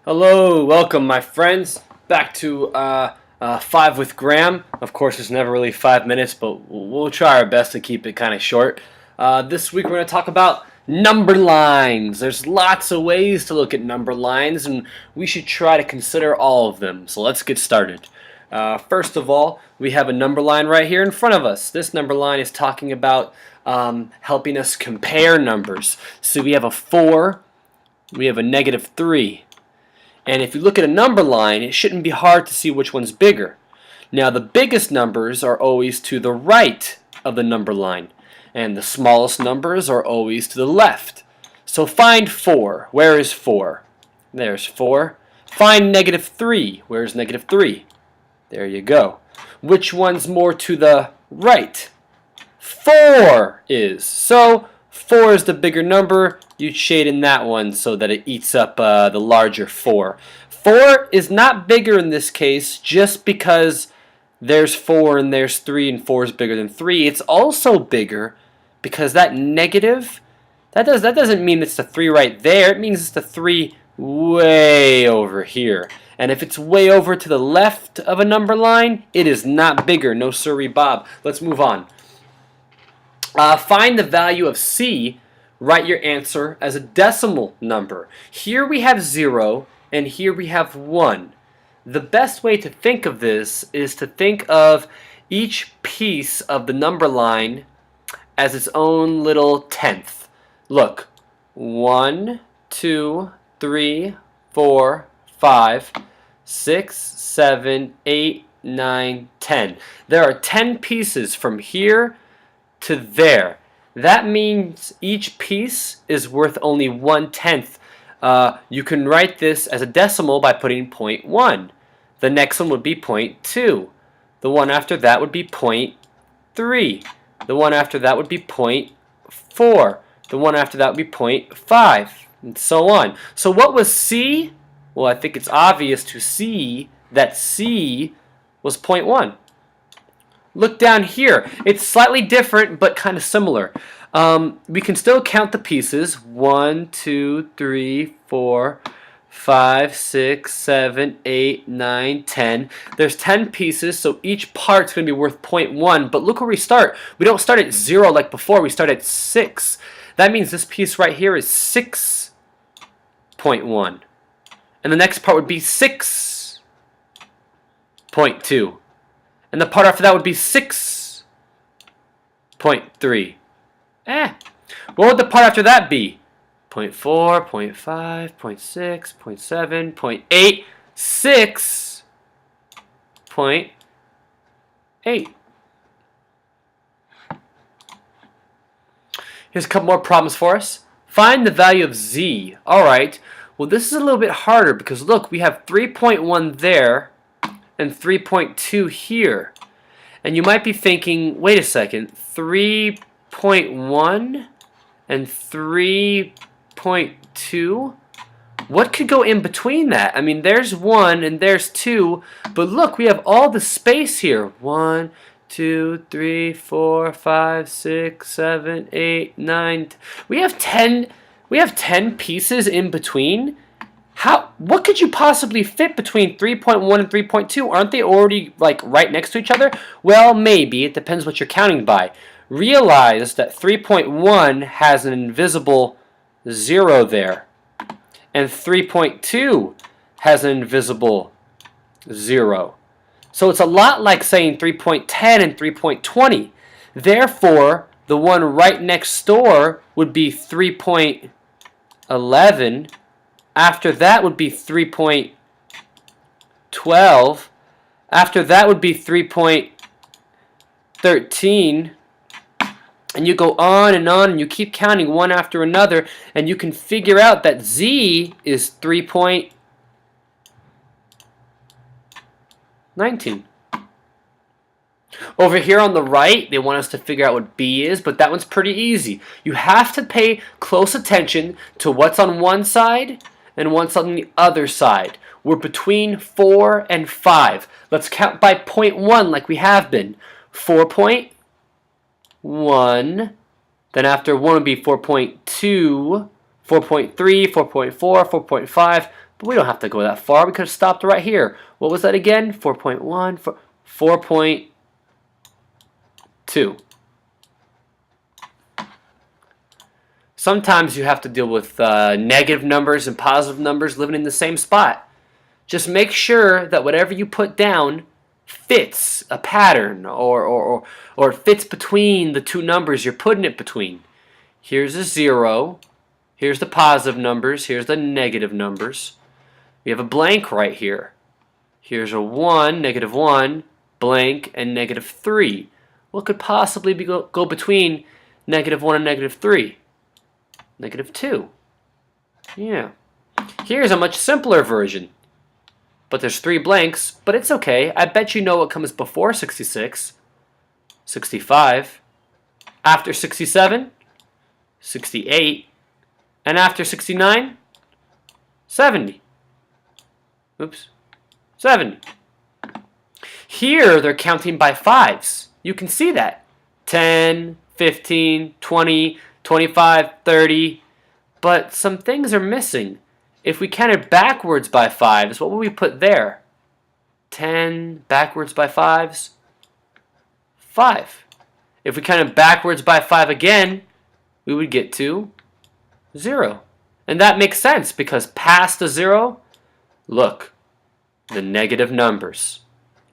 Hello, welcome, my friends, back to Five with Graham. Of course, it's never really 5 minutes, but we'll try our best to keep it kind of short. This week, we're going to talk about number lines. There's lots of ways to look at number lines, and we should try to consider all of them. So let's get started. First of all, we have a number line right here in front of us. This number line is talking about helping us compare numbers. So we have a 4, we have a -3. And if you look at a number line, it shouldn't be hard to see which one's bigger. Now, the biggest numbers are always to the right of the number line, and the smallest numbers are always to the left. So find 4. Where is 4? There's 4. Find -3. Where's -3? There you go. Which one's more to the right? 4 is. So 4 is the bigger number. You'd shade in that one so that it eats up the larger 4. 4 is not bigger in this case just because there's 4 and there's 3 and 4 is bigger than 3. It's also bigger because that negative, that doesn't mean it's the 3 right there. It means it's the 3 way over here. And if it's way over to the left of a number line, it is not bigger. No siree, Bob. Let's move on. Find the value of C. Write your answer as a decimal number. Here we have 0 and here we have 1. The best way to think of this is to think of each piece of the number line as its own little tenth. Look, 1, 2, 3, 4, 5, 6, 7, 8, 9, 10. There are 10 pieces from here to there. That means each piece is worth only 1/10. You can write this as a decimal by putting 0.1. The next one would be 0.2. The one after that would be 0.3. The one after that would be 0.4. The one after that would be 0.5, and so on. So what was C? Well, I think it's obvious to see that C was 0.1. Look down here. It's slightly different, but kind of similar. We can still count the pieces. 1, 2, 3, 4, 5, 6, 7, 8, 9, 10. There's 10 pieces, so each part's going to be worth 0.1. But look where we start. We don't start at 0 like before. We start at 6. That means this piece right here is 6.1. And the next part would be 6.2. And the part after that would be 6.3. What would the part after that be? 0.4, 0.5, 0.6, 0.7, 0.8, 6.8. Here's a couple more problems for us. Find the value of Z. Alright, well this is a little bit harder because look, we have 3.1 there and 3.2 here. And you might be thinking, wait a second, 3.1 and 3.2? What could go in between that? I mean, there's 1 and there's 2, but look, we have all the space here. 1, 2, 3, 4, 5, 6, 7, 8, 9. We have 10 pieces in between. What could you possibly fit between 3.1 and 3.2? Aren't they already like right next to each other? Well, maybe. It depends what you're counting by. Realize that 3.1 has an invisible 0 there. And 3.2 has an invisible 0. So it's a lot like saying 3.10 and 3.20. Therefore, the one right next door would be 3.11. After that would be 3.12. After that would be 3.13. And you go on and you keep counting one after another, and you can figure out that Z is 3.19. Over here on the right, they want us to figure out what B is, but that one's pretty easy. You have to pay close attention to what's on one side and what's on the other side. We're between 4 and 5. Let's count by 0.1 like we have been. 4.1. Then after 1 would be 4.2, 4.3, 4.4, 4.5, But we don't have to go that far. We could have stopped right here. What was that again? 4.1, 4.2. Sometimes you have to deal with negative numbers and positive numbers living in the same spot. Just make sure that whatever you put down fits a pattern or fits between the two numbers you're putting it between. Here's a 0. Here's the positive numbers. Here's the negative numbers. We have a blank right here. Here's a 1, -1, blank, and -3. What could possibly go between -1 and -3? -2. Yeah. Here's a much simpler version. But there's 3 blanks, but it's okay. I bet you know what comes before 66. 65. After 67, 68. And after 69, 70. Oops. 70. Here, they're counting by 5s. You can see that. 10, 15, 20, 25, 30. But some things are missing. If we counted backwards by 5s, what would we put there? 10 backwards by 5s? 5. If we counted backwards by 5 again, we would get to 0. And that makes sense because past the 0, look, the negative numbers.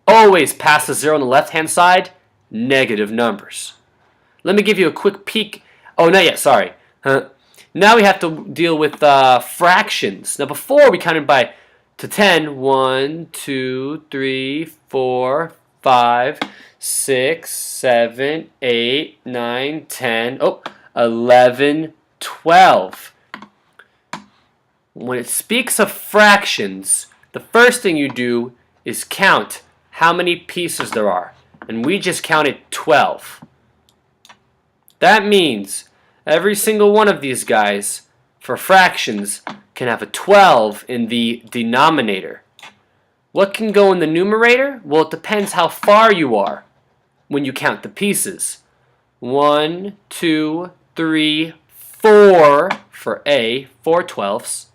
Always past the 0 on the left-hand side, negative numbers. Let me give you a quick peek. Oh, not yet, sorry. Now we have to deal with fractions. Now before we counted by to 10, 1, 2, 3, 4, 5, 6, 7, 8, 9, 10, 11, 12. When it speaks of fractions, the first thing you do is count how many pieces there are. And we just counted 12. That means every single one of these guys, for fractions, can have a 12 in the denominator. What can go in the numerator? Well, it depends how far you are when you count the pieces. 1, 2, 3, 4 for A, 4 twelfths.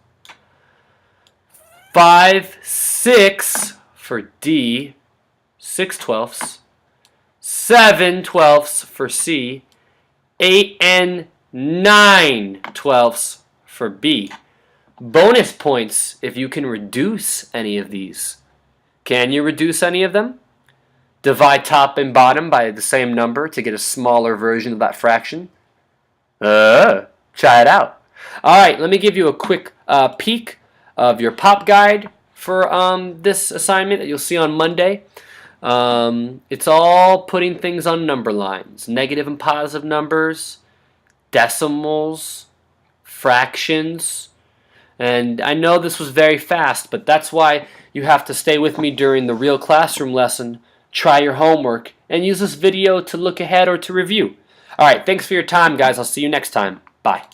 5, 6 for D, 6 twelfths. 7 twelfths for C. 8 and 9 twelfths for B. Bonus points if you can reduce any of these. Can you reduce any of them? Divide top and bottom by the same number to get a smaller version of that fraction. Try it out. Alright, let me give you a quick peek of your pop guide for this assignment that you'll see on Monday. It's all putting things on number lines. Negative and positive numbers, decimals, fractions. And I know this was very fast, but that's why you have to stay with me during the real classroom lesson, try your homework, and use this video to look ahead or to review. Alright, thanks for your time, guys. I'll see you next time. Bye.